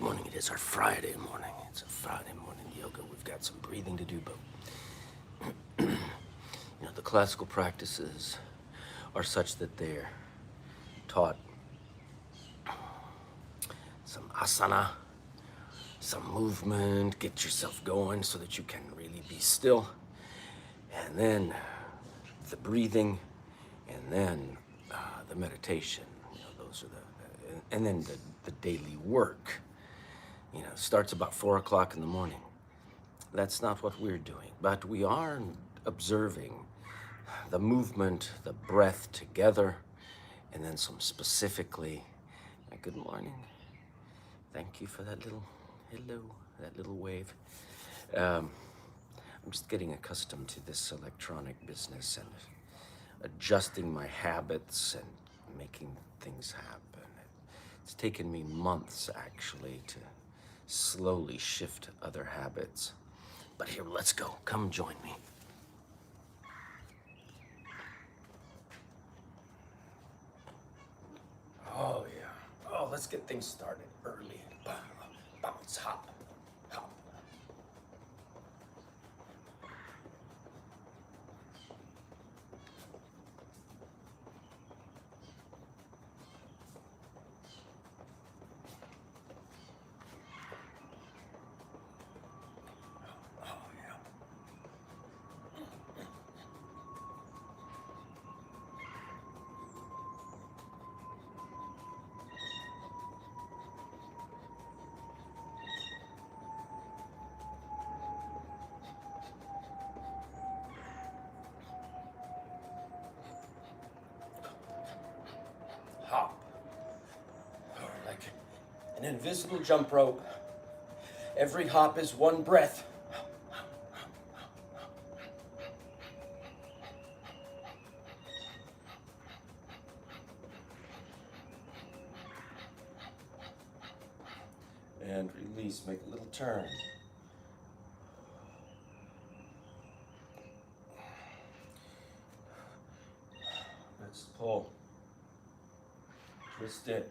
morning. It is our Friday morning. It's a Friday morning yoga. We've got some breathing to do, but the classical practices are such that they're taught some asana, some movement, get yourself going so that you can really be still, and then the breathing, and then the meditation. Those are and then the daily work. Starts about 4 o'clock in the morning. That's not what we're doing, but we are observing the movement, the breath together, and then some specifically. Good morning. Thank you for that little hello, that little wave. I'm just getting accustomed to this electronic business and adjusting my habits and making things happen. It's taken me months actually to slowly shift other habits. But here, let's go. Come join me. Oh yeah. Oh, let's get things started early. Bounce, hop, hop. Hop. Like an invisible jump rope. Every hop is one breath. And release, make a little turn. Let's pull. Twist it.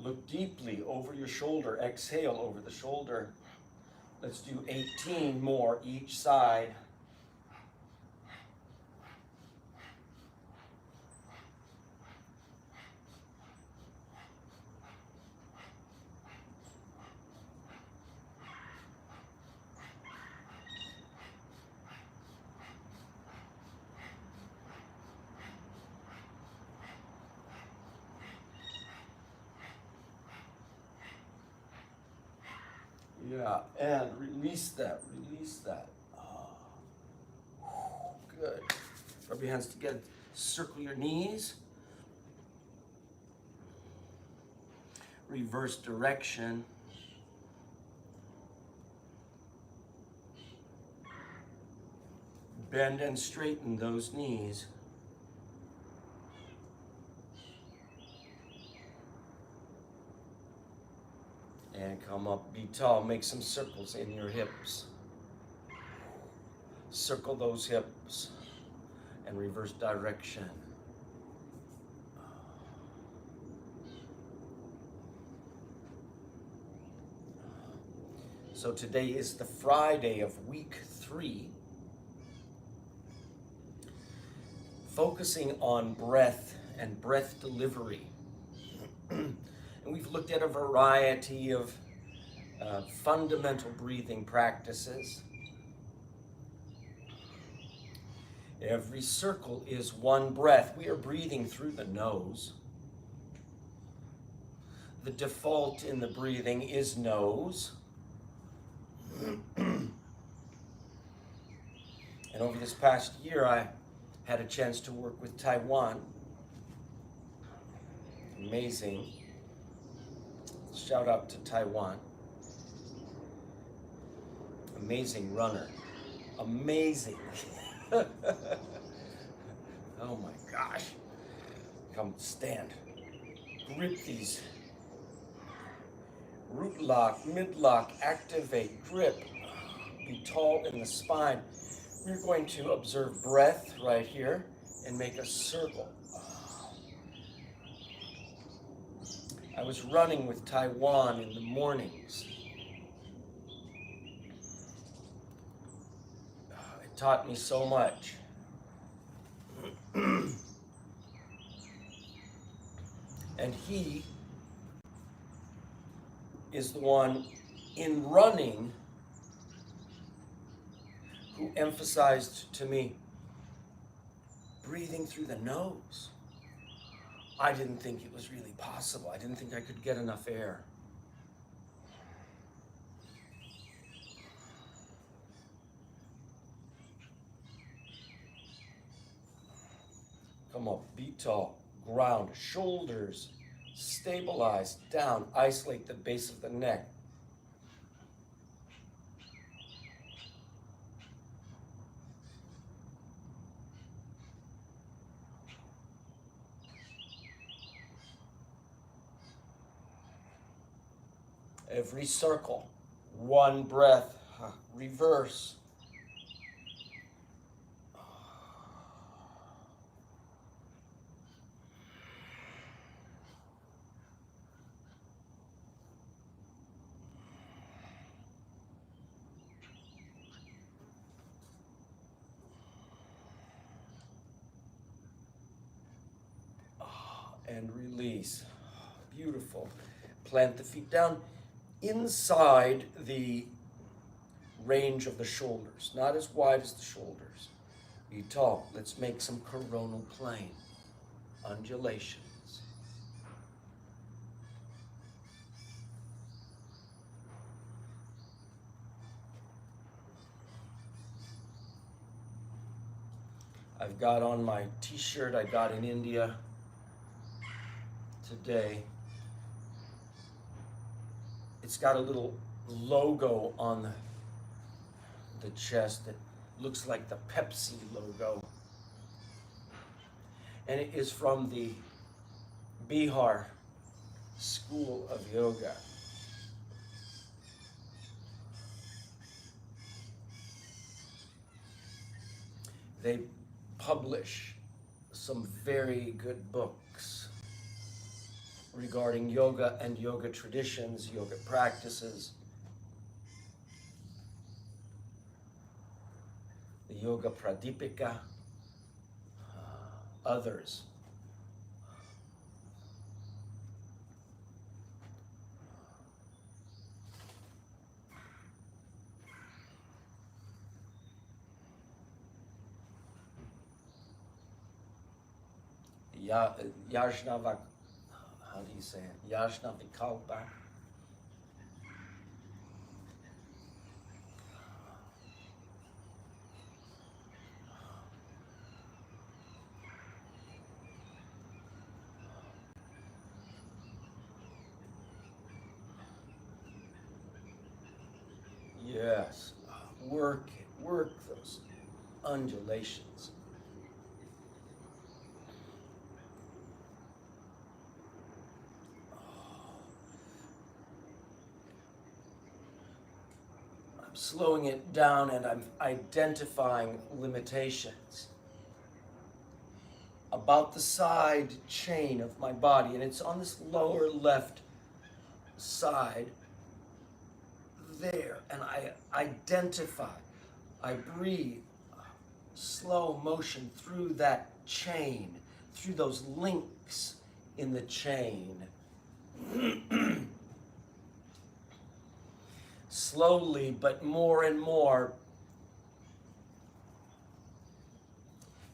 Look deeply over your shoulder. Exhale over the shoulder. Let's do 18 more each side. Yeah, and release that, release that. Oh, good. Rub your hands together, circle your knees. Reverse direction. Bend and straighten those knees. And come up, be tall, make some circles in your hips. Circle those hips and reverse direction. So today is the Friday of week 3. Focusing on breath and breath delivery. And we've looked at a variety of fundamental breathing practices. Every circle is one breath. We are breathing through the nose. The default in the breathing is nose. And over this past year, I had a chance to work with Taiwan. Amazing. Shout out to Taiwan. Amazing runner. Amazing. Oh my gosh. Come stand. Grip these. Root lock, mid lock, activate, grip. Be tall in the spine. We're going to observe breath right here and make a circle. I was running with Taiwan in the mornings. It taught me so much. And he is the one in running who emphasized to me breathing through the nose. I didn't think it was really possible. I didn't think I could get enough air. Come up, be tall, ground, shoulders, stabilize, down, isolate the base of the neck. Every circle, one breath, reverse. And release. Beautiful. Plant the feet down inside the range of the shoulders, not as wide as the shoulders. Be tall. Let's make some coronal plane undulations. I've got on my t-shirt I got in India today. It's got a little logo on the chest that looks like the Pepsi logo. And it is from the Bihar School of Yoga. They publish some very good books regarding yoga and yoga traditions, yoga practices, the Yoga Pradipika, others. Yajna, how do you say it? Yajna Vikalpa. Yes, work those undulations. I'm slowing it down and I'm identifying limitations about the side chain of my body, and it's on this lower left side there, and I identify, I breathe slow motion through that chain, through those links in the chain. Slowly, but more and more,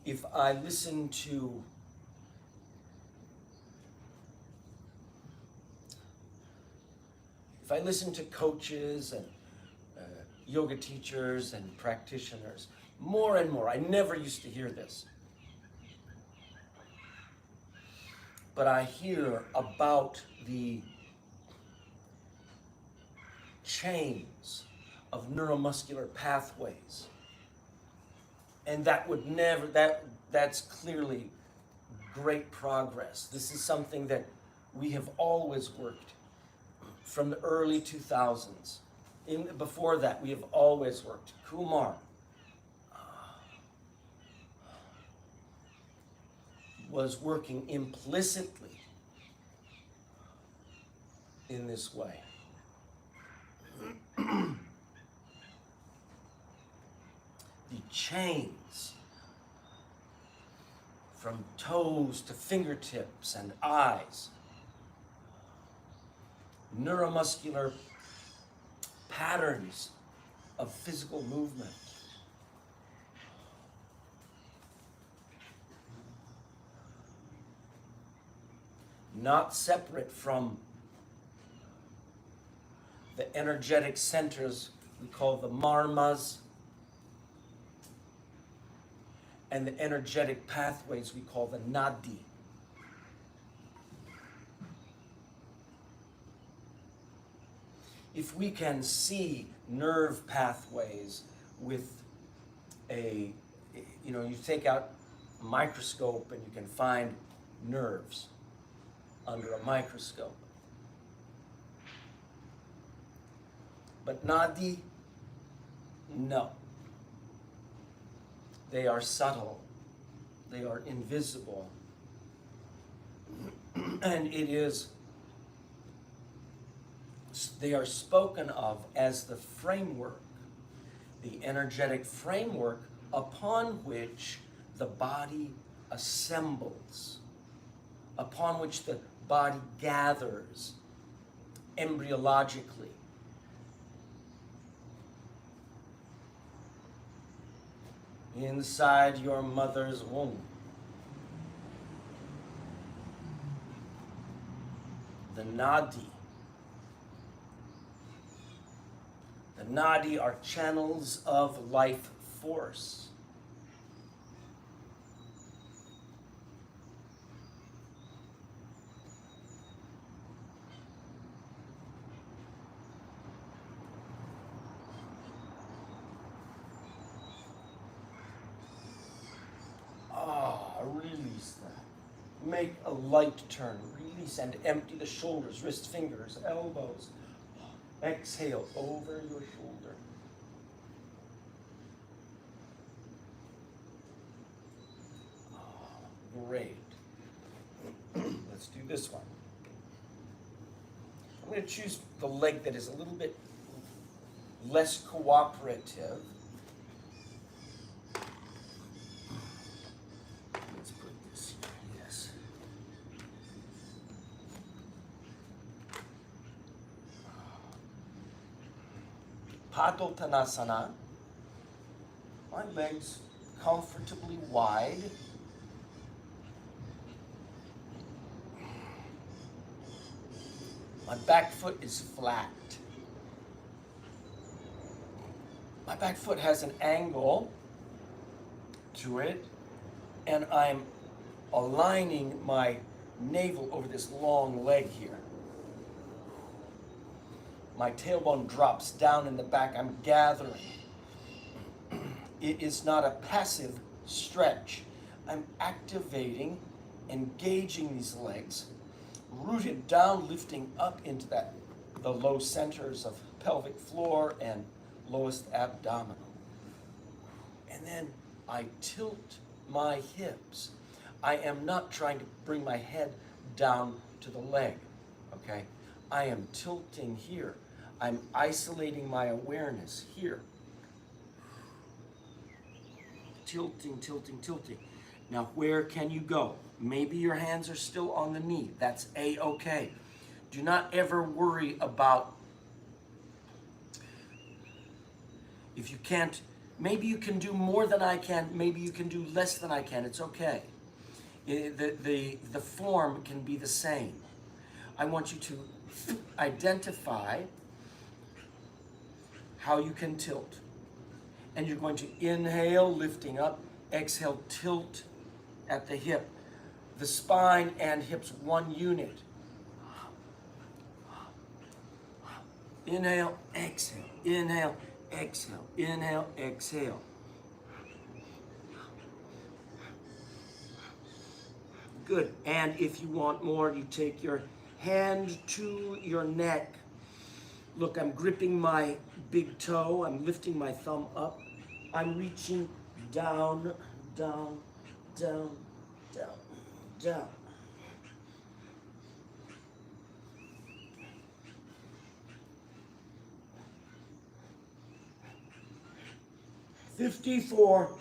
if I listen to coaches and yoga teachers and practitioners, more and more, I never used to hear this, but I hear about the chains of neuromuscular pathways. And that would never, that's clearly great progress. This is something that we have always worked from the early 2000s. Before that, we have always worked. Kumar was working implicitly in this way. The chains from toes to fingertips and eyes, neuromuscular patterns of physical movement. Not separate from the energetic centers we call the marmas, and the energetic pathways we call the nadi. If we can see nerve pathways with a, you take out a microscope and you can find nerves under a microscope. But nadi, no. They are subtle. They are invisible. And they are spoken of as the framework, the energetic framework upon which the body assembles, upon which the body gathers embryologically. Inside your mother's womb. The nadi. The nadi are channels of life force. Release that. Make a light turn. Release and empty the shoulders, wrists, fingers, elbows. Exhale over your shoulder. Great. Let's do this one. I'm going to choose the leg that is a little bit less cooperative. Let's put this here, yes. Padottanasana. My legs comfortably wide. My back foot is flat. My back foot has an angle to it, and I'm aligning my navel over this long leg here. My tailbone drops down in the back. I'm gathering. It is not a passive stretch. I'm activating, engaging these legs, rooted down, lifting up into the low centers of pelvic floor and lowest abdominal. And then I tilt my hips. I am not trying to bring my head down to the leg, okay? I am tilting here. I'm isolating my awareness here. Tilting, tilting, tilting. Now, where can you go? Maybe your hands are still on the knee. That's A-okay. Do not ever worry about if you can't. Maybe you can do more than I can. Maybe you can do less than I can. It's okay. The form can be the same. I want you to identify how you can tilt. And you're going to inhale, lifting up. Exhale, tilt at the hip. The spine and hips, one unit. Inhale, exhale, inhale, exhale, inhale, exhale. Good. And if you want more, you take your hand to your neck. Look, I'm gripping my big toe. I'm lifting my thumb up. I'm reaching down, down, down, down, down. 54.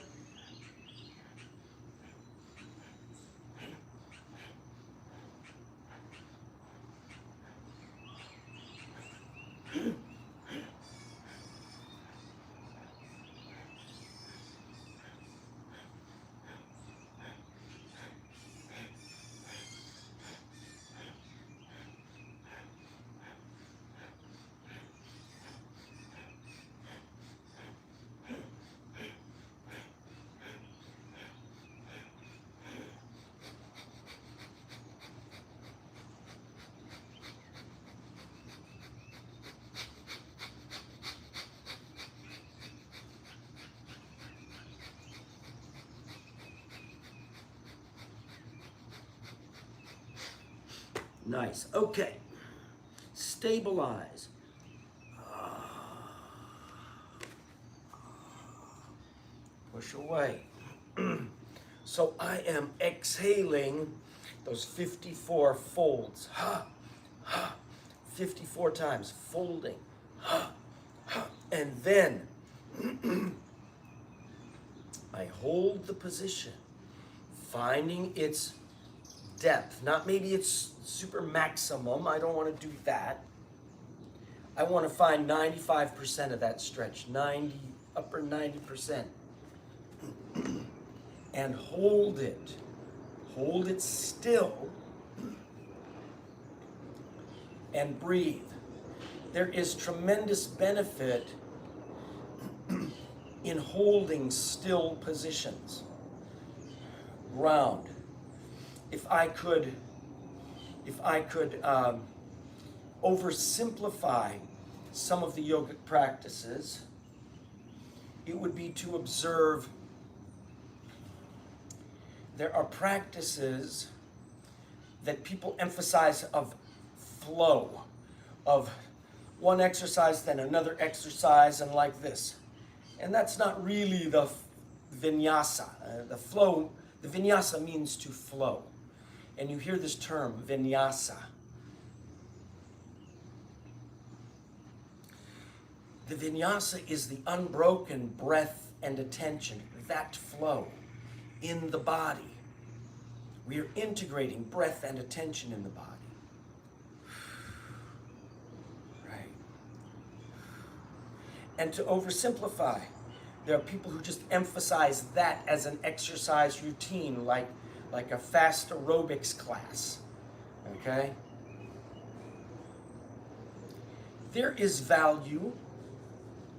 Nice. Okay. Stabilize. Push away. So I am exhaling those 54 folds. 54 times, folding. And then I hold the position, finding its depth. Not maybe it's super maximum. I don't want to do that. I want to find 95% of that stretch, upper 90%. And hold it. Hold it still. And breathe. There is tremendous benefit in holding still positions. Ground. If I could oversimplify some of the yogic practices, it would be to observe there are practices that people emphasize of flow, of one exercise, then another exercise, and like this. And that's not really the vinyasa. The flow, the vinyasa means to flow. And you hear this term, vinyasa. The vinyasa is the unbroken breath and attention, that flow in the body. We are integrating breath and attention in the body. Right. And to oversimplify, there are people who just emphasize that as an exercise routine, like a fast aerobics class. Okay? There is value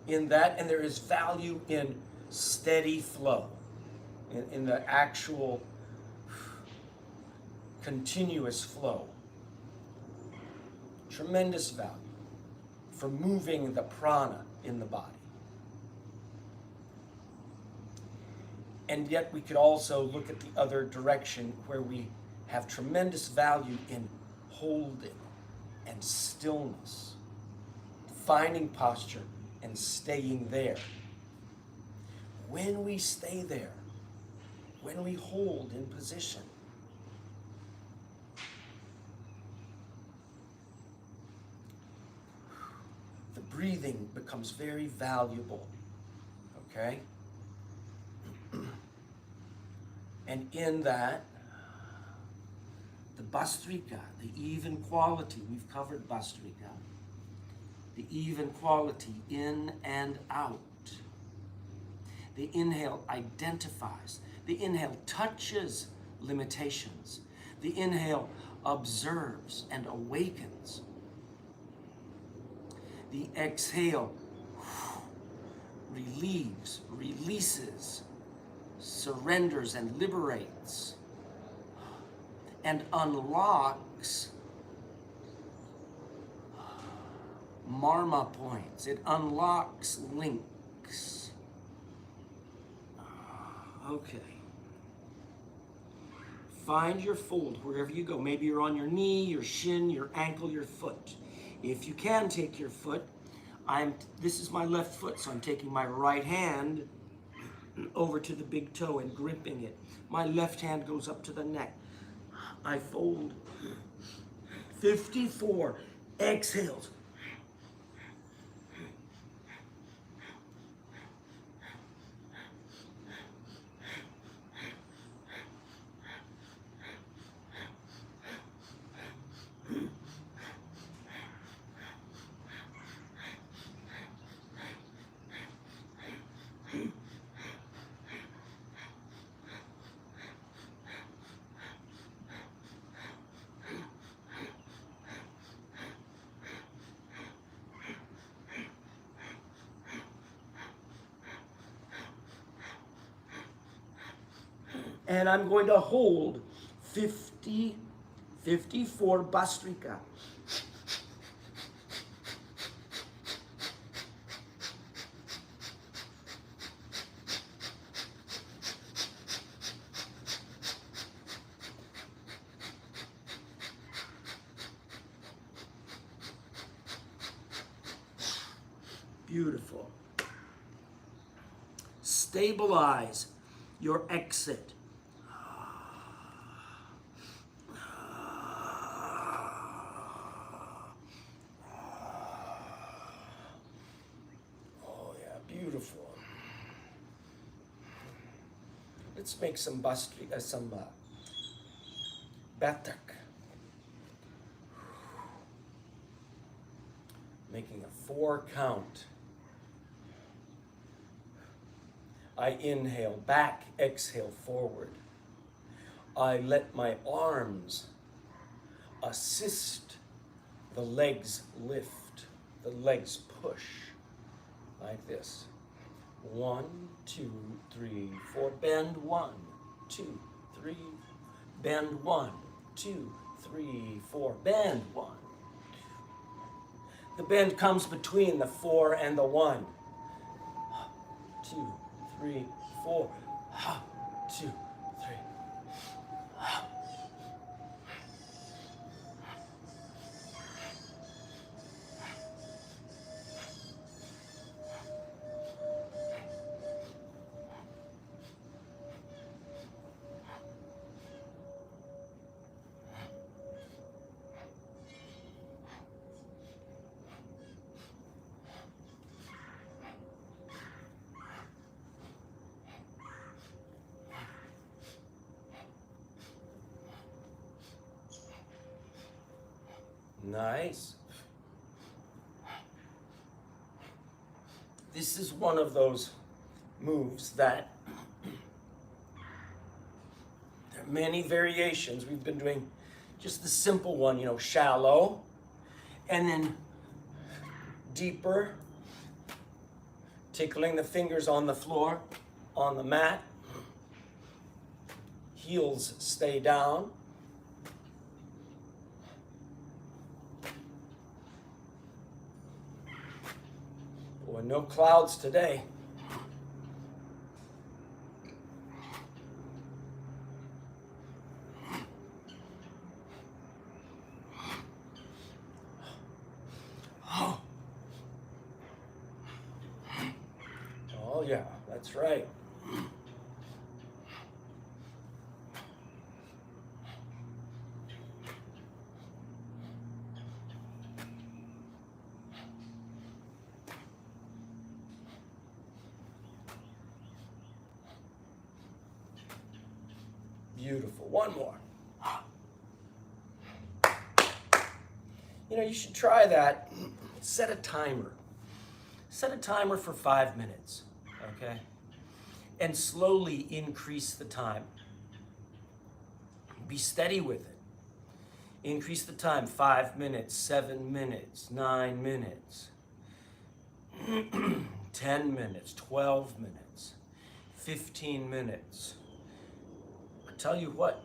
in that, and there is value in steady flow, in the actual continuous flow. Tremendous value for moving the prana in the body. And yet we could also look at the other direction where we have tremendous value in holding and stillness, finding posture and staying there. When we stay there, when we hold in position, the breathing becomes very valuable, okay? And in that, the Bhastrika, the even quality, we've covered Bhastrika, the even quality in and out. The inhale identifies. The inhale touches limitations. The inhale observes and awakens. The exhale relieves, releases, surrenders and liberates, and unlocks Marma points. It unlocks links. Okay. Find your fold wherever you go. Maybe you're on your knee, your shin, your ankle, your foot. If you can take your foot, this is my left foot, so I'm taking my right hand over to the big toe and gripping it. My left hand goes up to the neck. I fold 54 exhales. And I'm going to hold 54 Bastrika. Beautiful. Stabilize your exit. Oh yeah, beautiful. Let's make some batak. Making a 4 count. I inhale back, exhale forward. I let my arms assist the legs lift, the legs push, like this. 1, 2, 3, 4, bend 1, 2, 3, bend 1, 2, 3, 4, bend 1. The bend comes between the 4 and the 1. 2, 3, 4, 2, 3. Nice. This is one of those moves that there are many variations. We've been doing just the simple one, shallow, and then deeper, tickling the fingers on the floor, on the mat. Heels stay down. Boy, no clouds today. Oh yeah, that's right. Beautiful. One more. You should try that. Set a timer. Set a timer for 5 minutes, okay? And slowly increase the time. Be steady with it. Increase the time, 5 minutes, 7 minutes, 9 minutes, 10 minutes, 12 minutes, 15 minutes. I tell you what,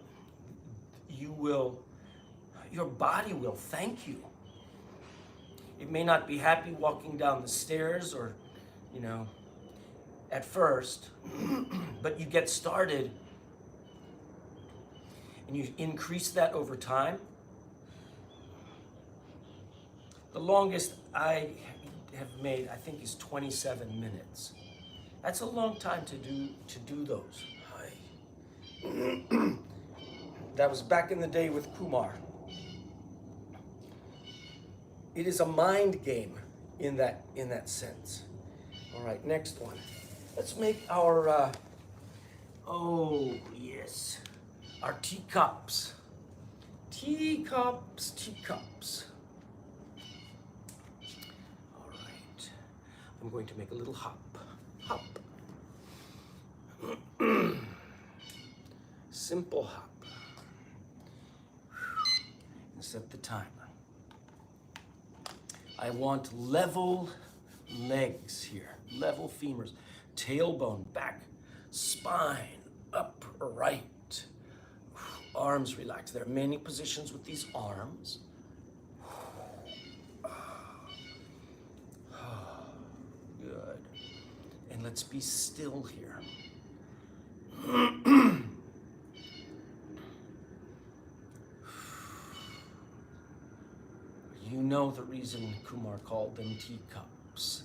your body will thank you. It may not be happy walking down the stairs or, you know, at first, but you get started and you increase that over time. The longest I have made, I think, is 27 minutes. That's a long time to do those. That was back in the day with Kumar. It is a mind game in that sense. All right, next one. Let's make our oh yes, our teacups. Teacups. All right. I'm going to make a little hop. Simple hop. And set the timer. I want level legs here, level femurs, tailbone, back, spine, upright, arms relaxed. There are many positions with these arms. Good. And let's be still here. You know the reason Kumar called them teacups.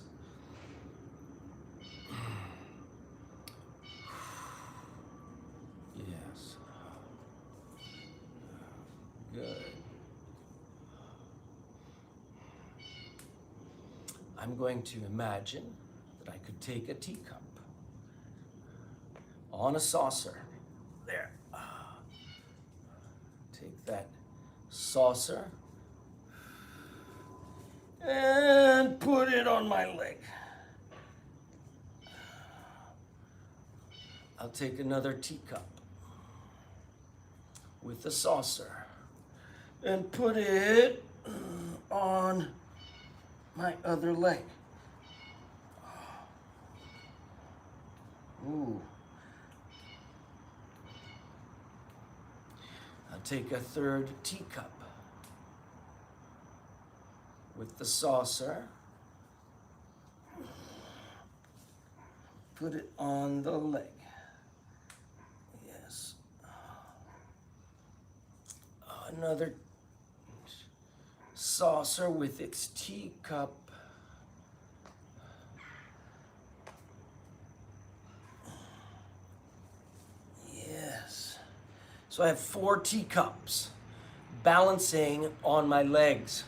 Yes. Good. I'm going to imagine that I could take a teacup on a saucer. There. Take that saucer and put it on my leg. I'll take another teacup with the saucer and put it on my other leg. Ooh. I'll take a third teacup with the saucer, put it on the leg. Yes. Another saucer with its teacup. Yes. So I have 4 teacups balancing on my legs.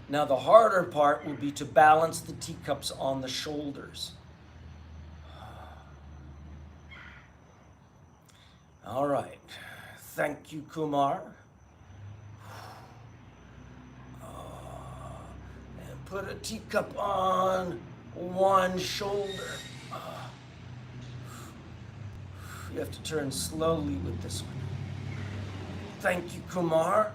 Now the harder part will be to balance the teacups on the shoulders. All right. Thank you, Kumar. And put a teacup on one shoulder. You have to turn slowly with this one. Thank you, Kumar.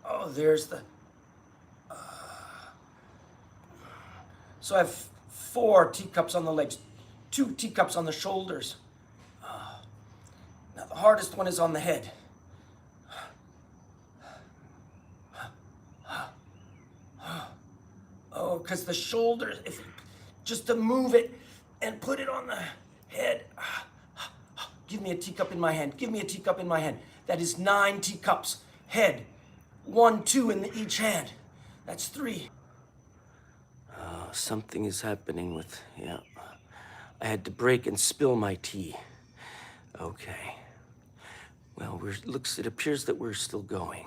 Oh, there's the... So I have 4 teacups on the legs, 2 teacups on the shoulders. Now the hardest one is on the head. Oh, because the shoulders, just to move it and put it on the head. Give me a teacup in my hand. Give me a teacup in my hand. That is 9 teacups. Head. 1, 2 in each hand. That's 3. Something is happening with, yeah. I had to break and spill my tea. Okay. Well, it appears that we're still going.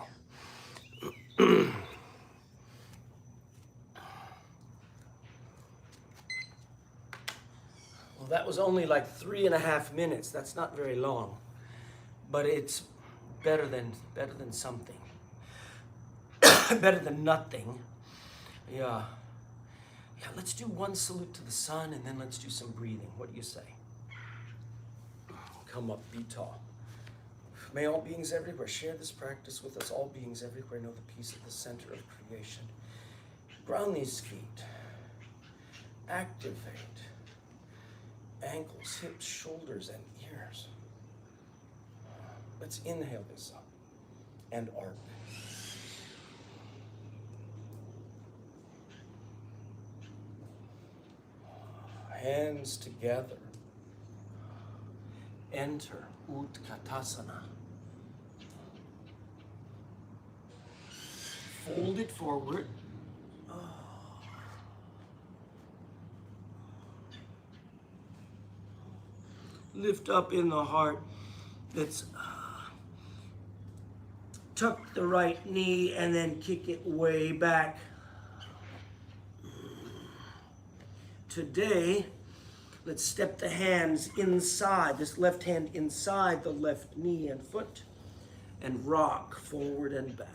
Well, that was only like 3.5 minutes. That's not very long, but it's better than something. Better than nothing. Yeah. Yeah, let's do one salute to the sun and then let's do some breathing. What do you say? Come up, be tall. May all beings everywhere share this practice with us. All beings everywhere know the peace at the center of creation. Ground these feet. Activate ankles, hips, shoulders, and ears. Let's inhale this up and arc. Hands together. Enter Utkatasana. Fold it forward. Lift up in the heart. Let's tuck the right knee and then kick it way back. Today, let's step the hands inside, this left hand inside the left knee and foot, and rock forward and back.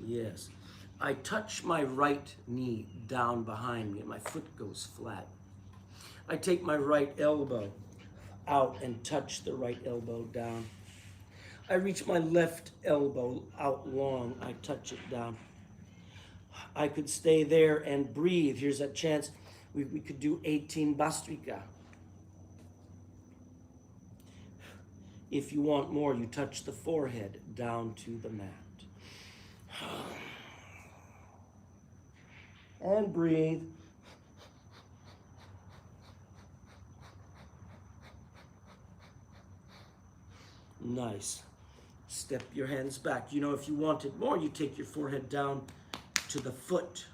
Yes. I touch my right knee down behind me and my foot goes flat. I take my right elbow out and touch the right elbow down. I reach my left elbow out long. I touch it down. I could stay there and breathe. Here's a chance. We could do 18 Bastrika. If you want more, you touch the forehead down to the mat. And breathe. Nice. Step your hands back. You know, if you wanted more, you take your forehead down to the foot.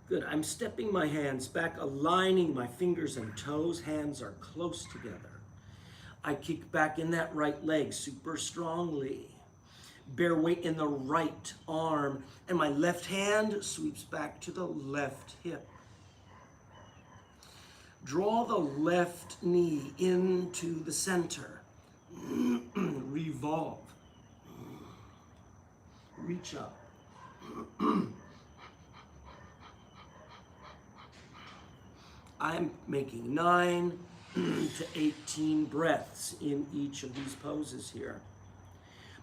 Good. I'm stepping my hands back, aligning my fingers and toes. Hands are close together. I kick back in that right leg super strongly. Bear weight in the right arm, and my left hand sweeps back to the left hip. Draw the left knee into the center. Revolve. Reach up. I'm making 9 to 18 breaths in each of these poses here.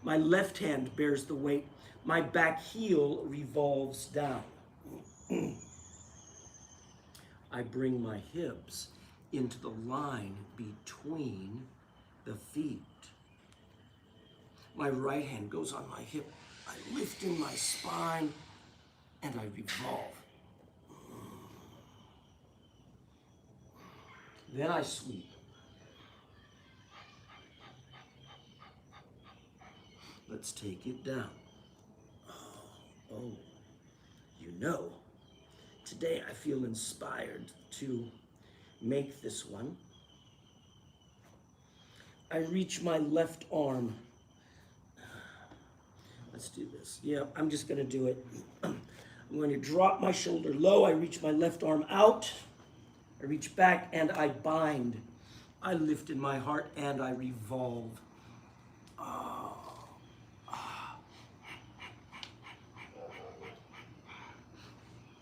My left hand bears the weight. My back heel revolves down. I bring my hips into the line between the feet. My right hand goes on my hip. I lift in my spine and I revolve. Then I sweep. Let's take it down. Oh, you know, today I feel inspired to make this one. I reach my left arm. Let's do this. Yeah, I'm just gonna do it. I'm going to drop my shoulder low. I reach my left arm out. I reach back and I bind. I lift in my heart and I revolve.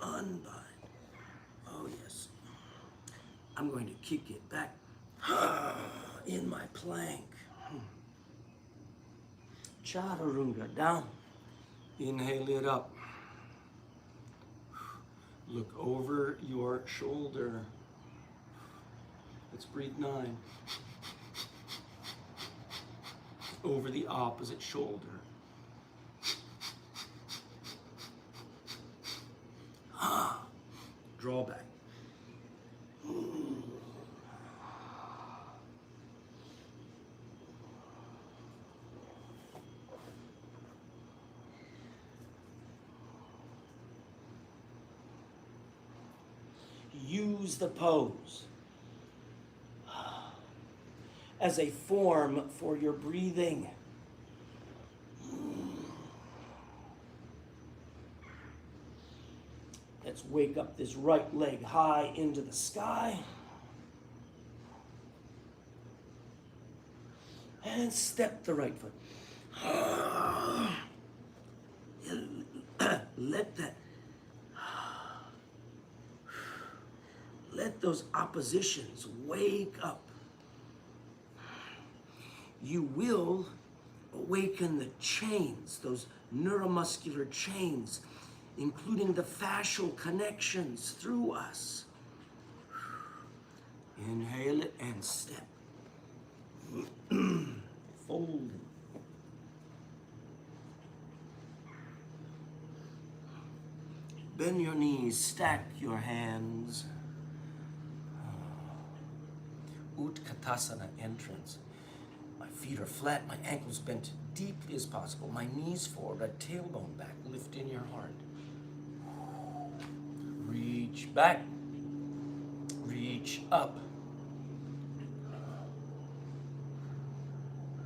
Unbind. Oh, yes. I'm going to kick it back in my plank. Chaturanga, down. Inhale it up. Look over your shoulder. Let's breathe 9. Over the opposite shoulder. Draw back. Use the pose as a form for your breathing. Let's wake up this right leg high into the sky. And step the right foot. Let those oppositions wake up. you will awaken the chains, those neuromuscular chains, including the fascial connections through us. Inhale it and step. Fold. Bend your knees, stack your hands. Utkatasana entrance. My feet are flat, my ankles bent deeply as possible, my knees forward, tailbone back, lift in your heart. Reach back, reach up.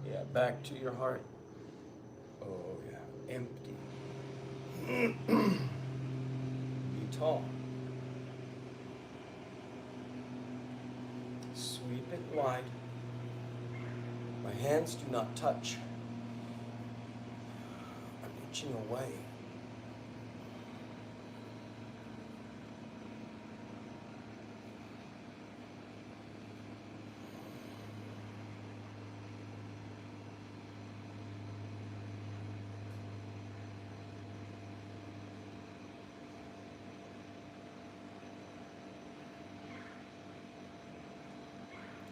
Yeah, back to your heart. Oh yeah, empty. Be tall. Sweep it wide. My hands do not touch. I'm reaching away.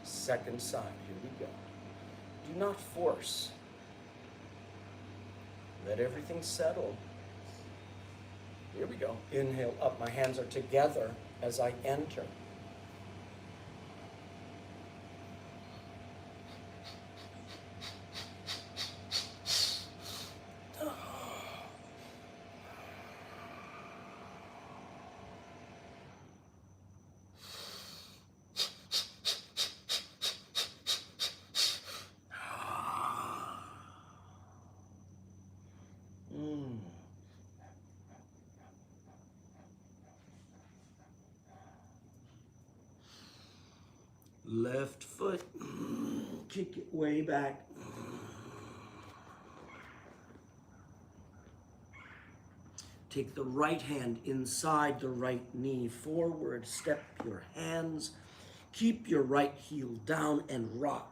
Second side, here we go. Do not force. Let everything settle. Here we go. Inhale up, my hands are together as I enter. Left foot, kick it way back. Take the right hand inside the right knee forward, step your hands, keep your right heel down and rock.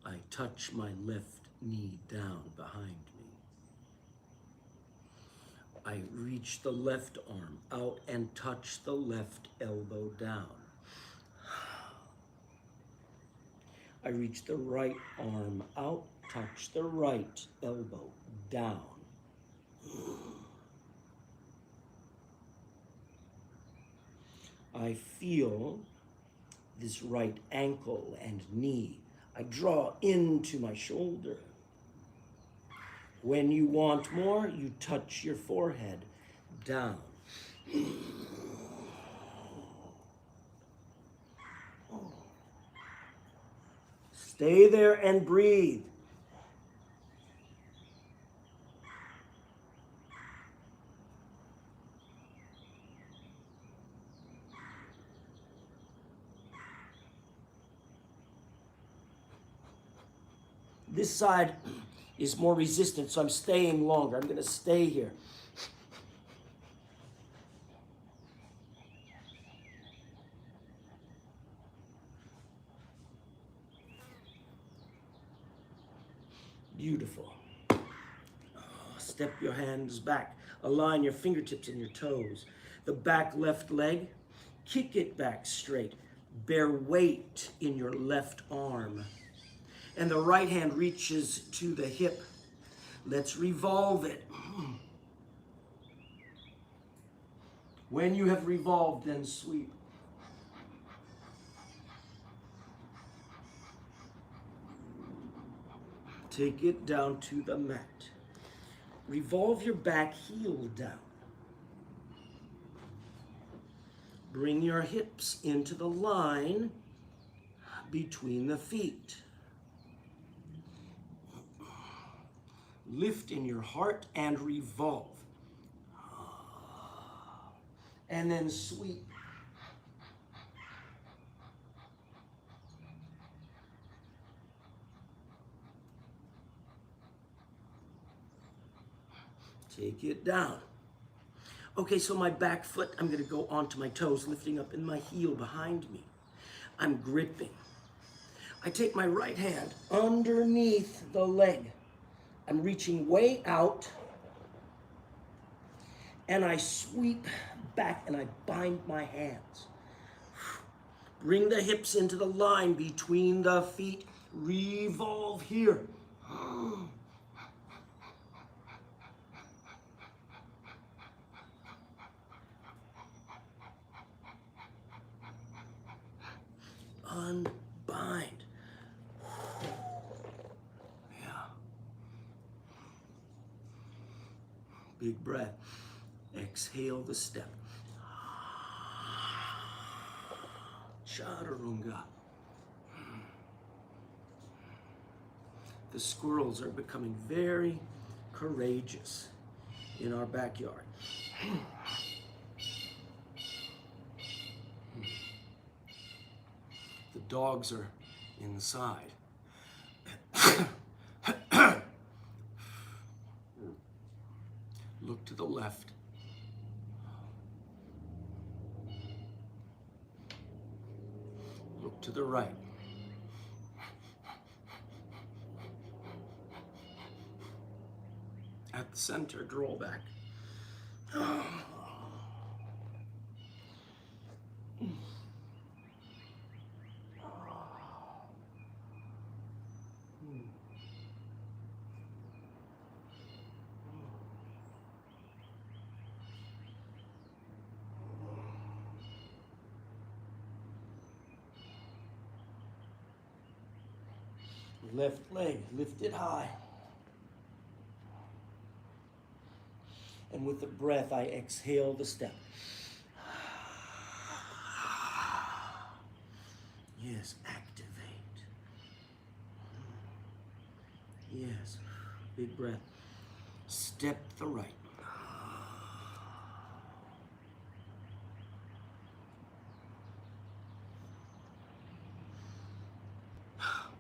I touch my left knee down behind me. I reach the left arm out and touch the left elbow down. I reach the right arm out, touch the right elbow down. I feel this right ankle and knee. I draw into my shoulder. When you want more, you touch your forehead down. Stay there and breathe. This side is more resistant, so I'm staying longer. I'm going to stay here. Beautiful. Step your hands back. Align your fingertips and your toes. The back left leg, kick it back straight. Bear weight in your left arm. And the right hand reaches to the hip. Let's revolve it. When you have revolved, then sweep. Take it down to the mat. Revolve your back heel down. Bring your hips into the line between the feet. Lift in your heart and revolve. And then sweep. Take it down. Okay, so my back foot, I'm gonna go onto my toes, lifting up in my heel behind me. I'm gripping. I take my right hand underneath the leg. I'm reaching way out, and I sweep back and I bind my hands. Bring the hips into the line between the feet. Revolve here. Unbind. Yeah. Big breath. Exhale the step. Chaturanga. The squirrels are becoming very courageous in our backyard. The dogs are inside. Look to the left. Look to the right. At the center, draw back. Left leg lifted high. And with the breath, I exhale the step. Yes, activate. Yes, big breath. Step the right.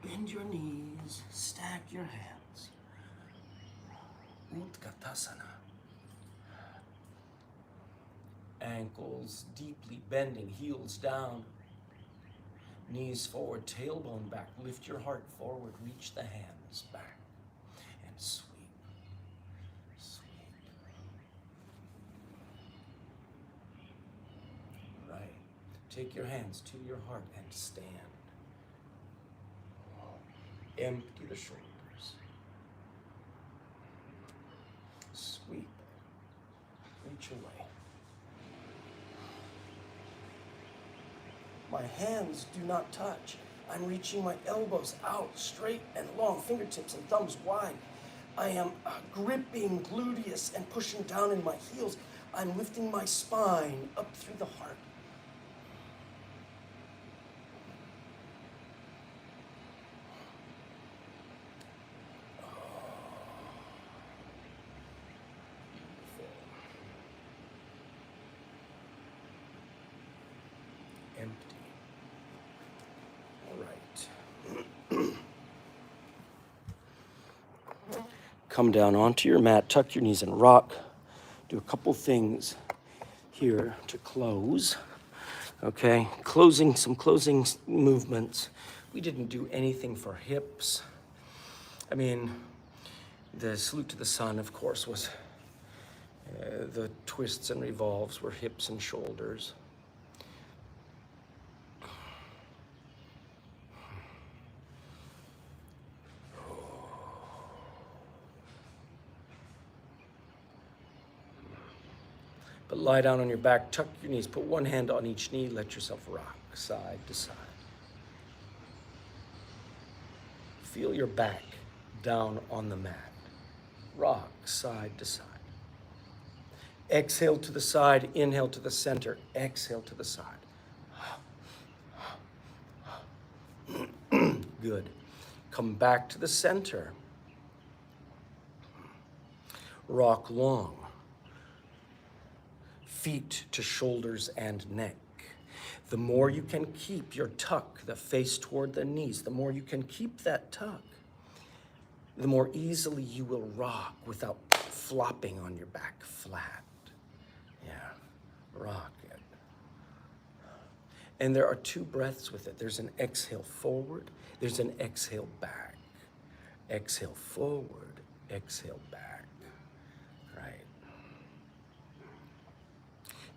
Bend your knees, stack your hands. Utkatasana. Ankles deeply bending, heels down. Knees forward, tailbone back. Lift your heart forward, reach the hands back. And sweep, sweep. Right. Take your hands to your heart and stand. Empty the shoulders. Sweep. Reach away. My hands do not touch. I'm reaching my elbows out, straight and long, fingertips and thumbs wide. I am gripping gluteus and pushing down in my heels. I'm lifting my spine up through the heart. Empty. All right. Come down onto your mat, tuck your knees and rock. Do a couple things here to close. Okay, some closing movements. We didn't do anything for hips. I mean, the salute to the sun, of course, was the twists and revolves were hips and shoulders. But lie down on your back, tuck your knees, put one hand on each knee, let yourself rock side to side. Feel your back down on the mat. Rock side to side. Exhale to the side, inhale to the center, exhale to the side. Good. Come back to the center. Rock long. Feet to shoulders and neck. The more you can keep your tuck, the face toward the knees, the more you can keep that tuck, the more easily you will rock without flopping on your back flat. Yeah, rock it. And there are two breaths with it. There's an exhale forward, there's an exhale back. Exhale forward, exhale back. Right.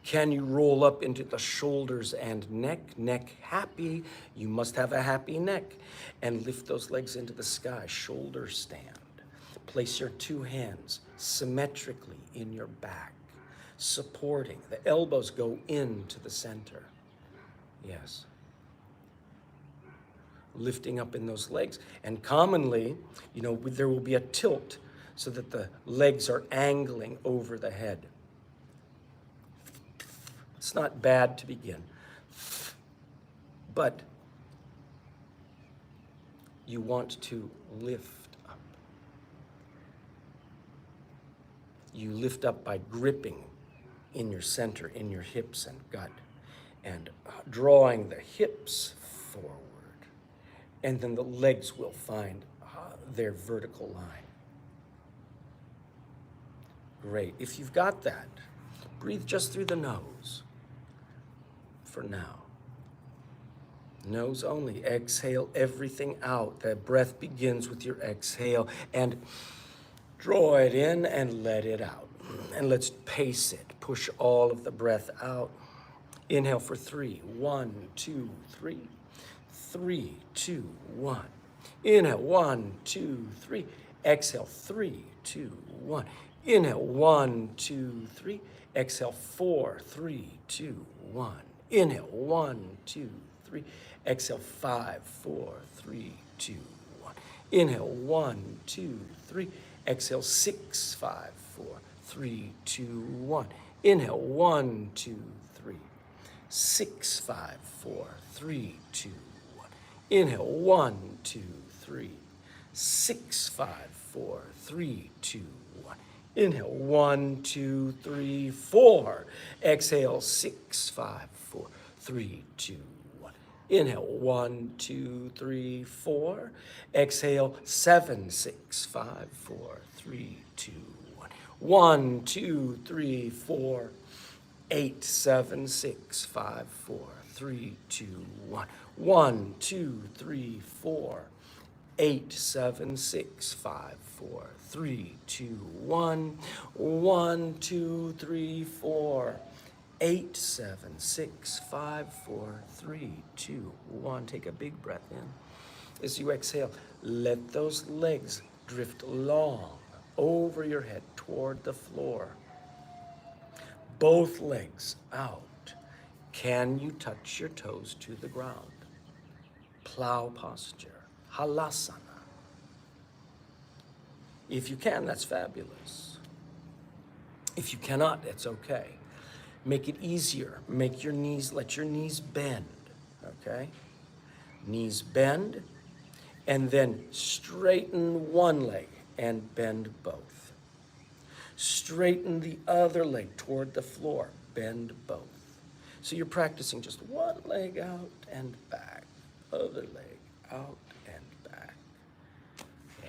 Can you roll up into the shoulders and neck? Neck happy. You must have a happy neck. And lift those legs into the sky. Shoulder stand. Place your two hands symmetrically in your back, supporting. The elbows go into the center. Yes. Lifting up in those legs. And commonly, there will be a tilt so that the legs are angling over the head. It's not bad to begin, but you want to lift up. You lift up by gripping in your center, in your hips and gut, and drawing the hips forward. And then the legs will find their vertical line. Great. If you've got that, breathe just through the nose for now. Nose only. Exhale everything out. The breath begins with your exhale. And draw it in and let it out. And let's pace it. Push all of the breath out. Inhale for 3. 1, 2, 3. 3, 2, 1. Inhale, 1, 2, 3. Exhale, 3, 2, 1. Inhale, 1, 2, 3. Exhale, 4, 3, 2, 1. Inhale, 1, 2, 3. Exhale, 5, 4, 3, 2, 1. Inhale, 1, 2, 3. Exhale, 6, 5, 4, 3, 2, 1. Inhale, 1, 2, 3. 6, 5, 4, 3, 2, 1. Inhale, 1, 2, 3. 6, 5, 4, 3, 2, 1. Inhale, 1, 2, 3, 4. Exhale, 6, 5, 4, 3, 2, 1. Inhale, 1, 2, 3, 4. Exhale, 7, 6, 5, 4, 3, 2, 1. 1, 2, 3, 4. 8, 7, 6, 5, 4, 3, 2, 1. 1, 2, 3, 4. 8, 7, 6, 5, 4, 3, 2, 1. 1, 2, 3, 4. 8, 7, 6, 5, 4, 3, 2, 1. Take a big breath in. As you exhale, let those legs drift long over your head toward the floor. Both legs out. Can you touch your toes to the ground? Plow posture. Halasana. If you can, that's fabulous. If you cannot, it's okay. Make it easier. Let your knees bend, okay? Knees bend, and then straighten one leg and bend both. Straighten the other leg toward the floor, bend both. So you're practicing just one leg out and back, other leg out and back. Yeah.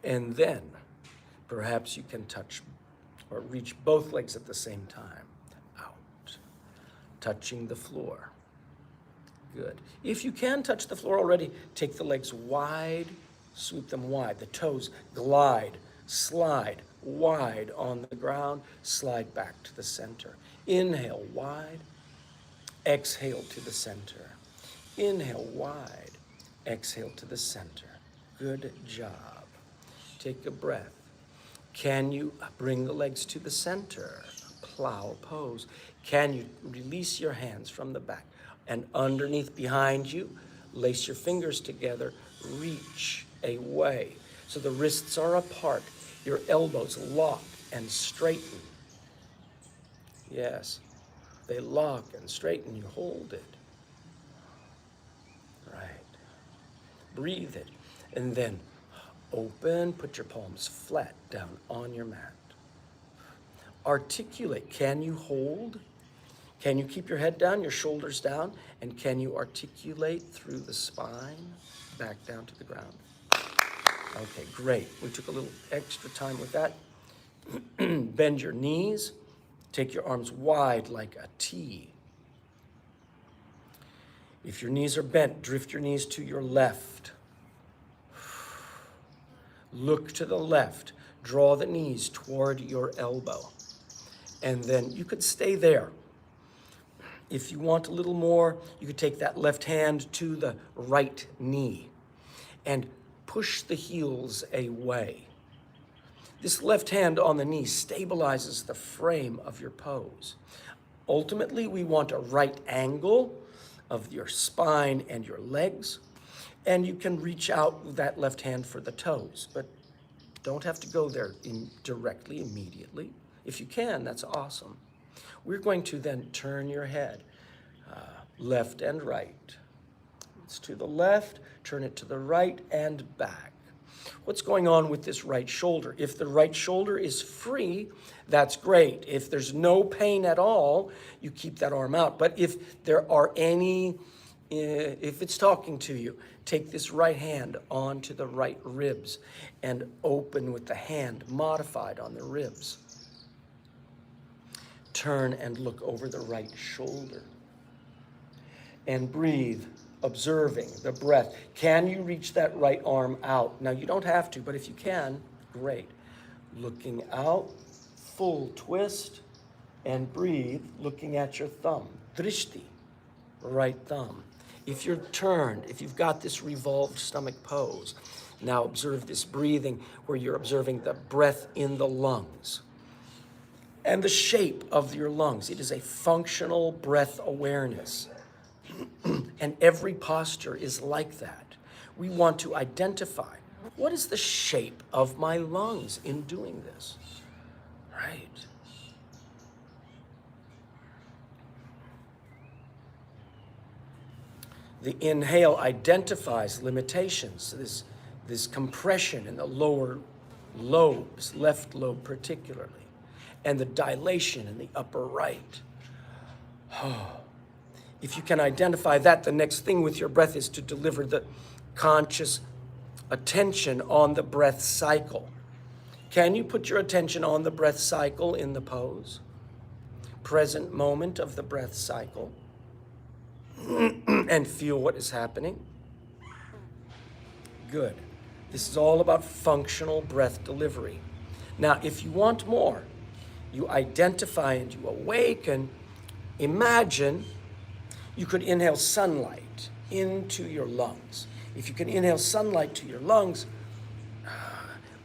And then perhaps you can touch or reach both legs at the same time, out, touching the floor. Good. If you can touch the floor already, take the legs wide, sweep them wide. The toes glide, slide wide on the ground, slide back to the center. Inhale wide, exhale to the center. Inhale wide, exhale to the center. Good job. Take a breath. Can you bring the legs to the center? Plow pose. Can you release your hands from the back? And underneath behind you, lace your fingers together, reach away. So the wrists are apart, your elbows lock and straighten. Yes, they lock and straighten, you hold it. Right. Breathe it. And then open, put your palms flat down on your mat. Articulate, can you hold? Can you keep your head down, your shoulders down, and can you articulate through the spine back down to the ground? Okay, great. We took a little extra time with that. Bend your knees. Take your arms wide like a T. If your knees are bent, drift your knees to your left. Look to the left. Draw the knees toward your elbow. And then you could stay there. If you want a little more, you could take that left hand to the right knee and push the heels away. This left hand on the knee stabilizes the frame of your pose. Ultimately, we want a right angle of your spine and your legs, and you can reach out with that left hand for the toes, but don't have to go there directly, immediately. If you can, that's awesome. We're going to then turn your head left and right. It's to the left, turn it to the right and back. What's going on with this right shoulder? If the right shoulder is free, that's great. If there's no pain at all, you keep that arm out. But if there are any, if it's talking to you, take this right hand onto the right ribs and open with the hand modified on the ribs. Turn and look over the right shoulder. And breathe, observing the breath. Can you reach that right arm out? Now, you don't have to, but if you can, great. Looking out, full twist, and breathe, looking at your thumb. Drishti, right thumb. If you're turned, if you've got this revolved stomach pose, now observe this breathing where you're observing the breath in the lungs and the shape of your lungs. It is a functional breath awareness. And every posture is like that. We want to identify what is the shape of my lungs in doing this, right? The inhale identifies limitations, this compression in the lower lobes, left lobe particularly, and the dilation in the upper right. If you can identify that, the next thing with your breath is to deliver the conscious attention on the breath cycle. Can you put your attention on the breath cycle in the pose? Present moment of the breath cycle. And feel what is happening. Good. This is all about functional breath delivery. Now, if you want more, you identify and you awaken. Imagine you could inhale sunlight into your lungs. If you can inhale sunlight to your lungs,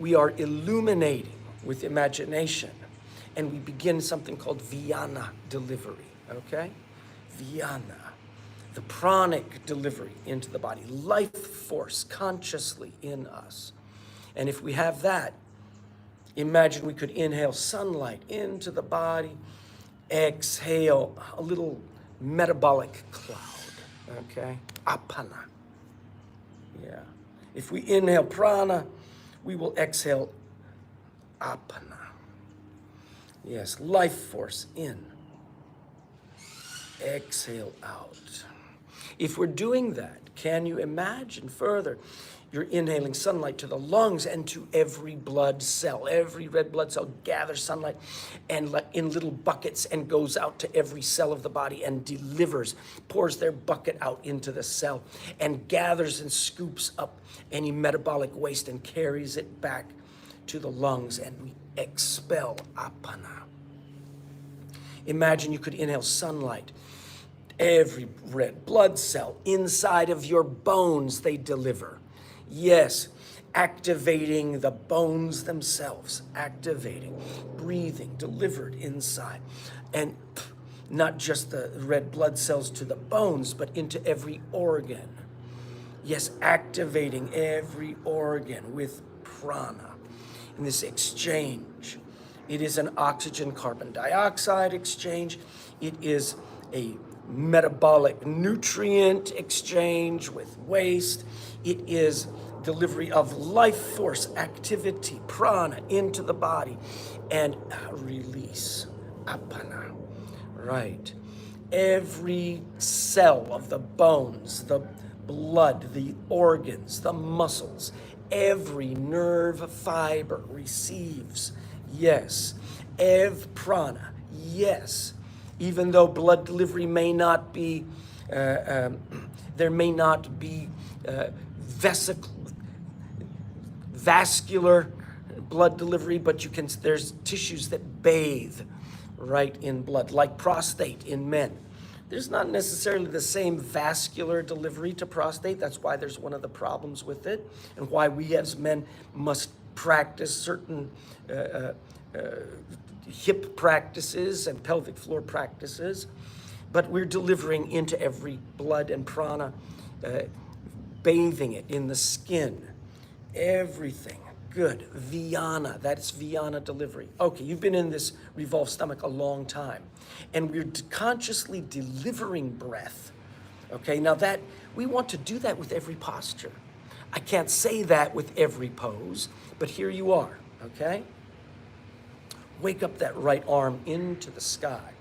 we are illuminating with imagination, and we begin something called Vyana delivery, okay? Vyana, the pranic delivery into the body, life force consciously in us. And if we have that, imagine we could inhale sunlight into the body, exhale a little metabolic cloud, okay? Apana. Yeah. If we inhale prana, we will exhale apana. Yes, life force in. Exhale out. If we're doing that, can you imagine further? You're inhaling sunlight to the lungs and to every blood cell. Every red blood cell gathers sunlight and in little buckets and goes out to every cell of the body and delivers, pours their bucket out into the cell and gathers and scoops up any metabolic waste and carries it back to the lungs, and we expel apana. Imagine you could inhale sunlight. Every red blood cell inside of your bones, they deliver. Yes, activating the bones themselves, activating, breathing, delivered inside. And not just the red blood cells to the bones, but into every organ. Yes, activating every organ with prana in this exchange. It is an oxygen-carbon dioxide exchange. It is a metabolic nutrient exchange with waste. It is delivery of life force activity, prana, into the body, and release, apana. Right. every cell of the bones, the blood, the organs, the muscles, every nerve fiber receives, yes. Prana, yes. Even though blood delivery may not be, there may not be vascular blood delivery, but there's tissues that bathe right in blood, like prostate in men. There's not necessarily the same vascular delivery to prostate. That's why there's one of the problems with it, and why we as men must practice certain hip practices and pelvic floor practices. But we're delivering into every blood and prana, bathing it in the skin, everything. Good. Viana, that's Viana delivery. Okay, you've been in this revolved stomach a long time, and we're consciously delivering breath. Okay, now that we want to do that with every posture. I can't say that with every pose, but here you are, okay? Wake up that right arm into the sky.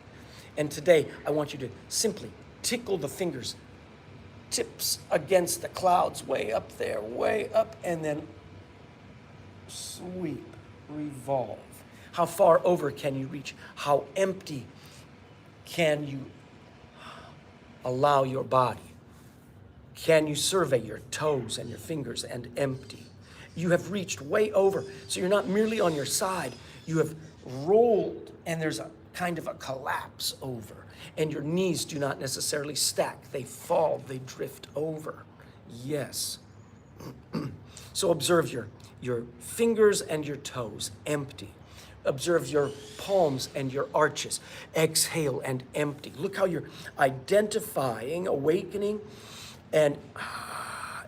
And today, I want you to simply tickle the fingers, tips against the clouds, way up there, way up, and then sweep, revolve. How far over can you reach? How empty can you allow your body? Can you survey your toes and your fingers and empty? You have reached way over, so you're not merely on your side. You have rolled, and there's a kind of a collapse over, and your knees do not necessarily stack. They fall, they drift over. Yes. So observe your fingers and your toes, empty. Observe your palms and your arches. Exhale and empty. Look how you're identifying, awakening, and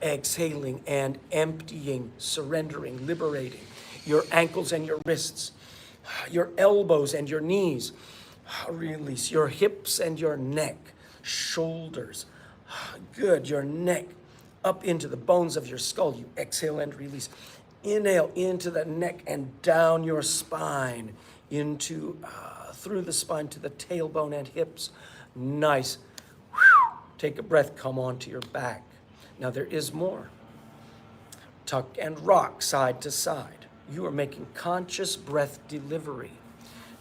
exhaling and emptying, surrendering, liberating. Your ankles and your wrists, your elbows and your knees. Release your hips and your neck, shoulders. Good, your neck up into the bones of your skull. You exhale and release. Inhale into the neck and down your spine, into through the spine to the tailbone and hips. Nice. Take a breath, come onto your back. Now there is more. Tuck and rock side to side. You are making conscious breath delivery.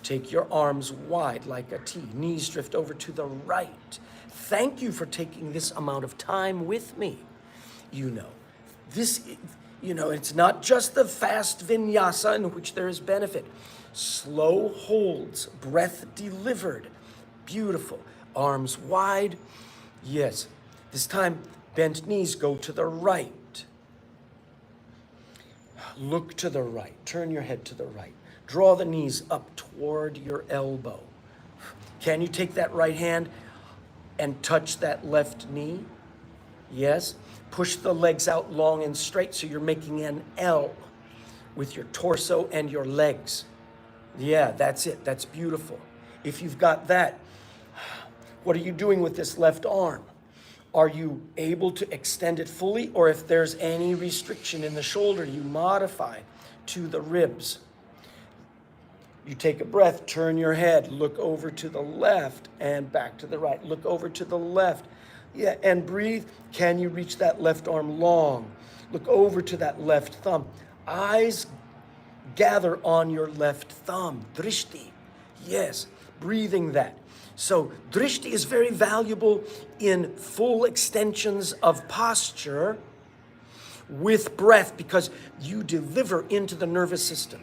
Take your arms wide like a T. Knees drift over to the right. Thank you for taking this amount of time with me. It's not just the fast vinyasa in which there is benefit. Slow holds, breath delivered. Beautiful. Arms wide. Yes. This time, bent knees go to the right. Look to the right. Turn your head to the right. Draw the knees up toward your elbow. Can you take that right hand and touch that left knee? Yes. Push the legs out long and straight so you're making an L with your torso and your legs. Yeah, that's it. That's beautiful. If you've got that, what are you doing with this left arm? Are you able to extend it fully? Or if there's any restriction in the shoulder, you modify to the ribs. You take a breath, turn your head, look over to the left and back to the right. Look over to the left. Yeah, and breathe. Can you reach that left arm long? Look over to that left thumb. Eyes gather on your left thumb. Drishti. Yes, breathing that. So drishti is very valuable in full extensions of posture with breath because you deliver into the nervous system.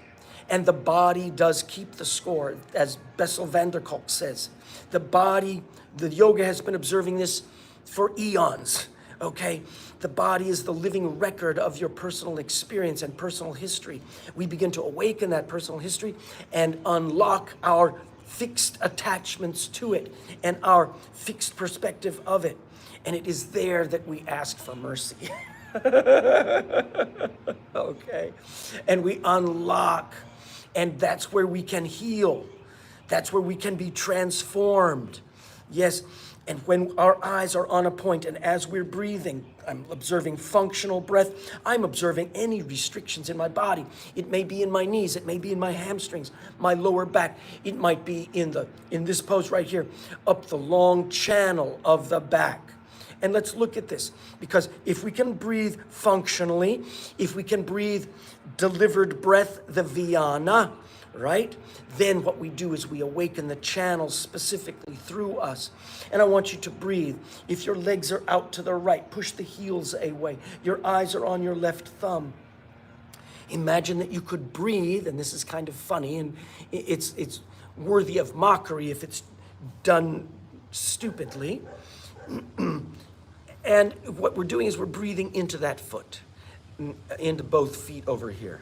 And the body does keep the score, as Bessel van der Kolk says. The yoga has been observing this for eons, okay? The body is the living record of your personal experience and personal history. We begin to awaken that personal history and unlock our fixed attachments to it and our fixed perspective of it. And it is there that we ask for mercy. Okay? And we unlock, and that's where we can heal. That's where we can be transformed. Yes, and when our eyes are on a point and as we're breathing, I'm observing functional breath. I'm observing any restrictions in my body. It may be in my knees, it may be in my hamstrings, my lower back. It might be in this pose right here, up the long channel of the back. And let's look at this, because if we can breathe functionally, if we can breathe delivered breath, the Viana, right? Then what we do is we awaken the channels specifically through us. And I want you to breathe. If your legs are out to the right, push the heels away. Your eyes are on your left thumb. Imagine that you could breathe, and this is kind of funny, and it's worthy of mockery if it's done stupidly. And what we're doing is we're breathing into that foot, into both feet over here,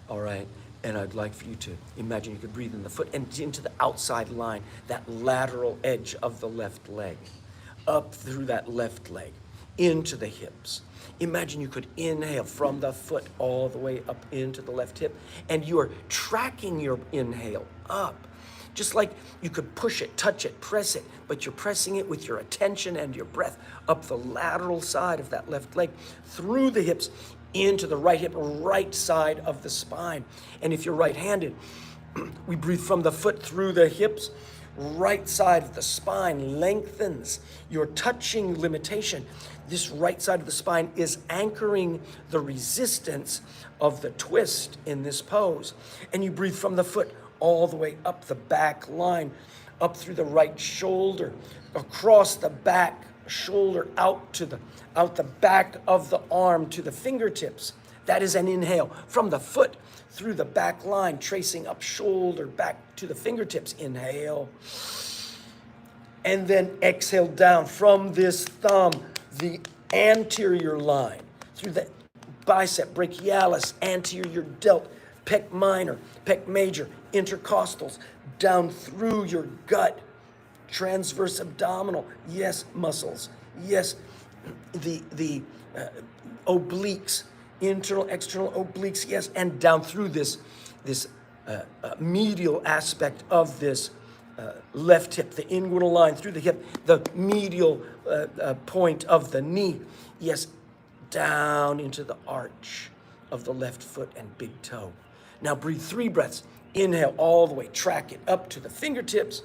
all right? And I'd like for you to imagine you could breathe in the foot and into the outside line, that lateral edge of the left leg, up through that left leg, into the hips. Imagine you could inhale from the foot all the way up into the left hip, and you are tracking your inhale up. Just like you could push it, touch it, press it, but you're pressing it with your attention and your breath up the lateral side of that left leg, through the hips, into the right hip, right side of the spine. And if you're right-handed, we breathe from the foot through the hips, right side of the spine lengthens. Your touching limitation, this right side of the spine is anchoring the resistance of the twist in this pose. And you breathe from the foot all the way up the back line, up through the right shoulder, across the back shoulder, out the back of the arm to the fingertips. That is an inhale from the foot through the back line, tracing up shoulder back to the fingertips. Inhale. And then exhale down from this thumb, the anterior line, through the bicep, brachialis, anterior delt, pec minor, pec major, intercostals, down through your gut, transverse abdominal, yes, muscles, yes, the obliques, internal, external obliques, yes, and down through this medial aspect of this left hip, the inguinal line through the hip, the medial point of the knee, yes, down into the arch of the left foot and big toe. Now breathe 3 breaths. Inhale all the way, track it up to the fingertips.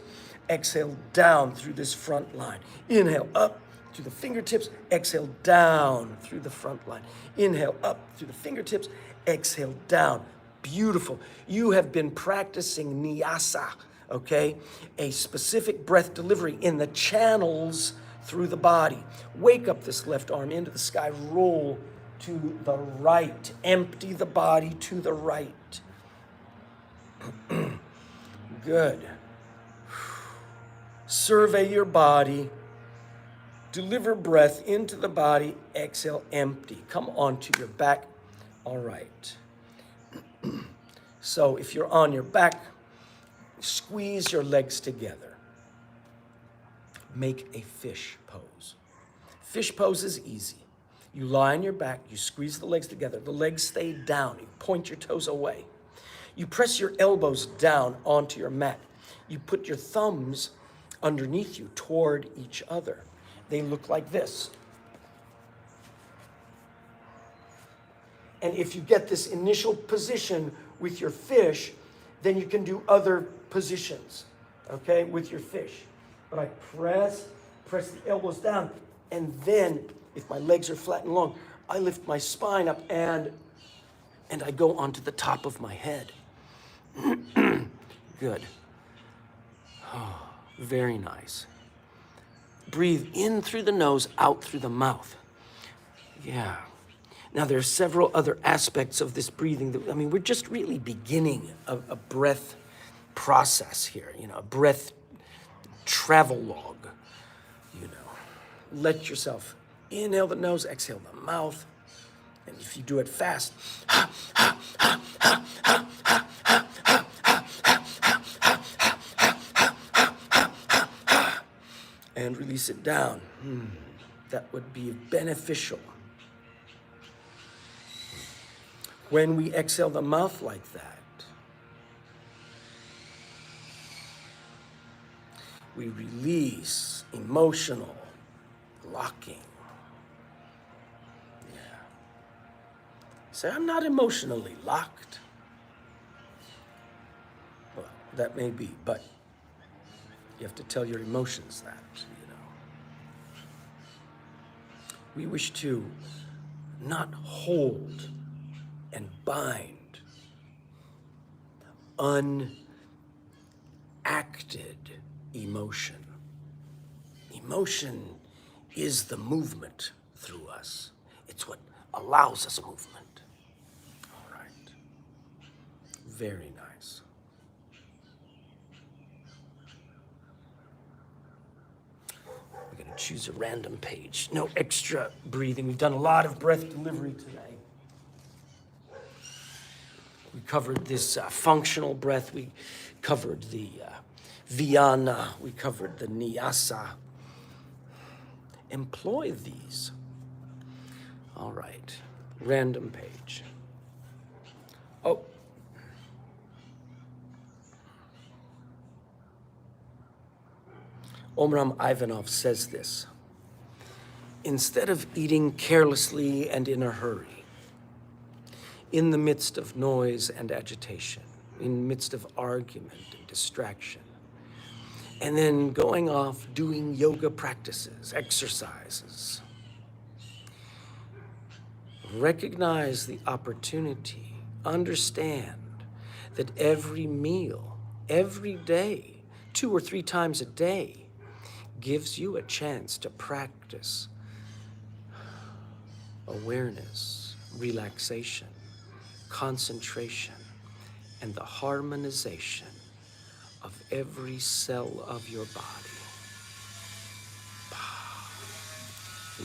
Exhale down through this front line. Inhale up to the fingertips. Exhale down through the front line. Inhale up through the fingertips. Exhale down. Beautiful. You have been practicing nyasa, okay? A specific breath delivery in the channels through the body. Wake up this left arm into the sky. Roll to the right. Empty the body to the right. Good. Survey your body. Deliver breath into the body. Exhale, empty. Come onto your back. All right. So if you're on your back, squeeze your legs together. Make a fish pose. Fish pose is easy. You lie on your back, you squeeze the legs together. The legs stay down. You point your toes away. You press your elbows down onto your mat. You put your thumbs underneath you toward each other. They look like this. And if you get this initial position with your fish, then you can do other positions, okay, with your fish. But I press the elbows down, and then if my legs are flat and long, I lift my spine up and I go onto the top of my head. Good. Oh, very nice. Breathe in through the nose, out through the mouth. Yeah. Now, there are several other aspects of this breathing. We're just really beginning a breath process here, a breath travel log, Let yourself inhale the nose, exhale the mouth. And if you do it fast, and release it down. That would be beneficial. When we exhale the mouth like that, We release emotional locking. Yeah. Say, I'm not emotionally locked. Well, that may be, but you have to tell your emotions that, you know. We wish to not hold and bind unacted emotion. Emotion is the movement through us. It's what allows us movement. All right. Very nice. We're going to choose a random page. No extra breathing. We've done a lot of breath delivery today. We covered this functional breath. We covered the Viana. We covered the Nyasa. Employ these. All right. Random page. Oh. Omram Ivanov says this. Instead of eating carelessly and in a hurry, in the midst of noise and agitation, in the midst of argument and distraction, and then going off doing yoga practices, exercises, recognize the opportunity, understand that every meal, every day, 2 or 3 times a day, gives you a chance to practice awareness, relaxation, concentration, and the harmonization of every cell of your body.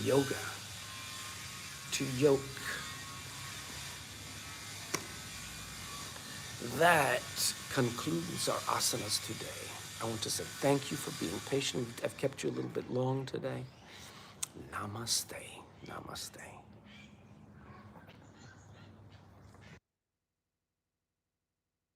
Yoga to yoke. That concludes our asanas today. I want to say thank you for being patient. I've kept you a little bit long today. Namaste. Namaste.